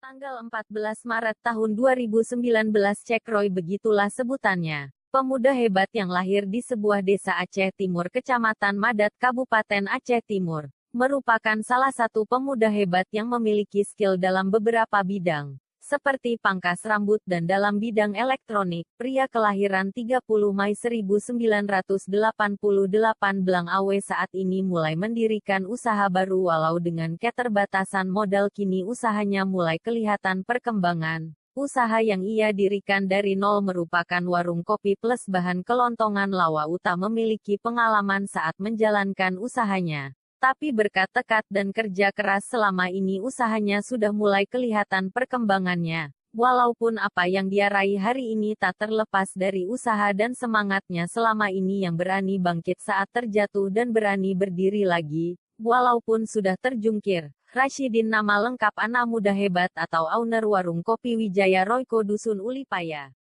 Tanggal 14 Maret tahun 2019 Cek Roy begitulah sebutannya. Pemuda hebat yang lahir di sebuah desa Aceh Timur Kecamatan Madat Kabupaten Aceh Timur. Merupakan salah satu pemuda hebat yang memiliki skill dalam beberapa bidang. Seperti pangkas rambut dan dalam bidang elektronik, pria kelahiran 30 Mei 1988 Belang Awe saat ini mulai mendirikan usaha baru walau dengan keterbatasan modal kini usahanya mulai kelihatan perkembangan. Usaha yang ia dirikan dari nol merupakan warung kopi plus bahan kelontongan lawa Uta memiliki pengalaman saat menjalankan usahanya. Tapi berkat tekad dan kerja keras selama ini usahanya sudah mulai kelihatan perkembangannya. Walaupun apa yang dia raih hari ini tak terlepas dari usaha dan semangatnya selama ini yang berani bangkit saat terjatuh dan berani berdiri lagi. Walaupun sudah terjungkir, Rashidin nama lengkap anak muda hebat atau owner warung kopi Wijaya Royco Dusun Ulipaya.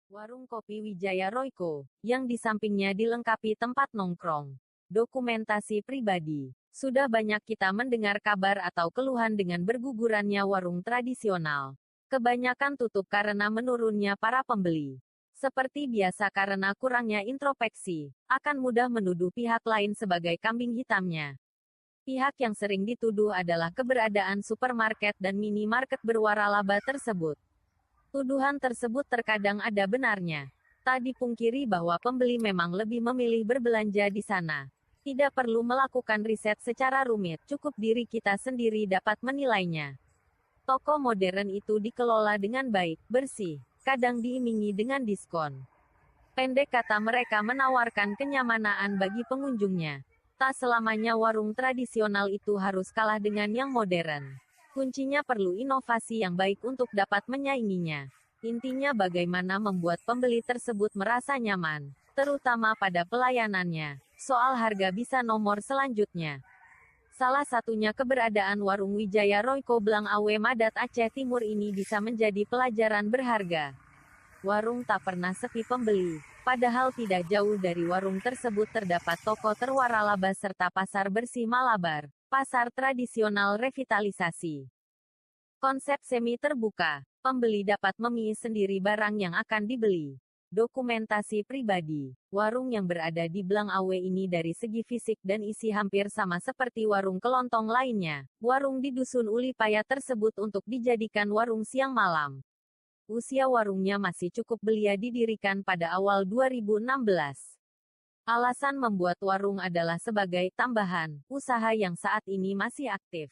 Warung kopi Wijaya Royco, yang di sampingnya dilengkapi tempat nongkrong. Dokumentasi pribadi. Sudah banyak kita mendengar kabar atau keluhan dengan bergugurannya warung tradisional. Kebanyakan tutup karena menurunnya para pembeli. Seperti biasa karena kurangnya introspeksi, akan mudah menuduh pihak lain sebagai kambing hitamnya. Pihak yang sering dituduh adalah keberadaan supermarket dan minimarket berwaralaba tersebut. Tuduhan tersebut terkadang ada benarnya. Tak dipungkiri bahwa pembeli memang lebih memilih berbelanja di sana. Tidak perlu melakukan riset secara rumit, cukup diri kita sendiri dapat menilainya. Toko modern itu dikelola dengan baik, bersih, kadang diimingi dengan diskon. Pendek kata mereka menawarkan kenyamanan bagi pengunjungnya. Tak selamanya warung tradisional itu harus kalah dengan yang modern. Kuncinya perlu inovasi yang baik untuk dapat menyainginya. Intinya bagaimana membuat pembeli tersebut merasa nyaman, terutama pada pelayanannya. Soal harga bisa nomor selanjutnya. Salah satunya keberadaan warung Wijaya Royco Belang Awe Madat Aceh Timur ini bisa menjadi pelajaran berharga. Warung tak pernah sepi pembeli. Padahal tidak jauh dari warung tersebut terdapat toko terwaralaba serta pasar bersih Malabar, pasar tradisional revitalisasi. Konsep semi terbuka, pembeli dapat memilih sendiri barang yang akan dibeli. Dokumentasi pribadi. Warung yang berada di Belang Awe ini dari segi fisik dan isi hampir sama seperti warung kelontong lainnya. Warung di Dusun Ulipaya tersebut untuk dijadikan warung siang malam. Usia warungnya masih cukup belia didirikan pada awal 2016. Alasan membuat warung adalah sebagai tambahan usaha yang saat ini masih aktif.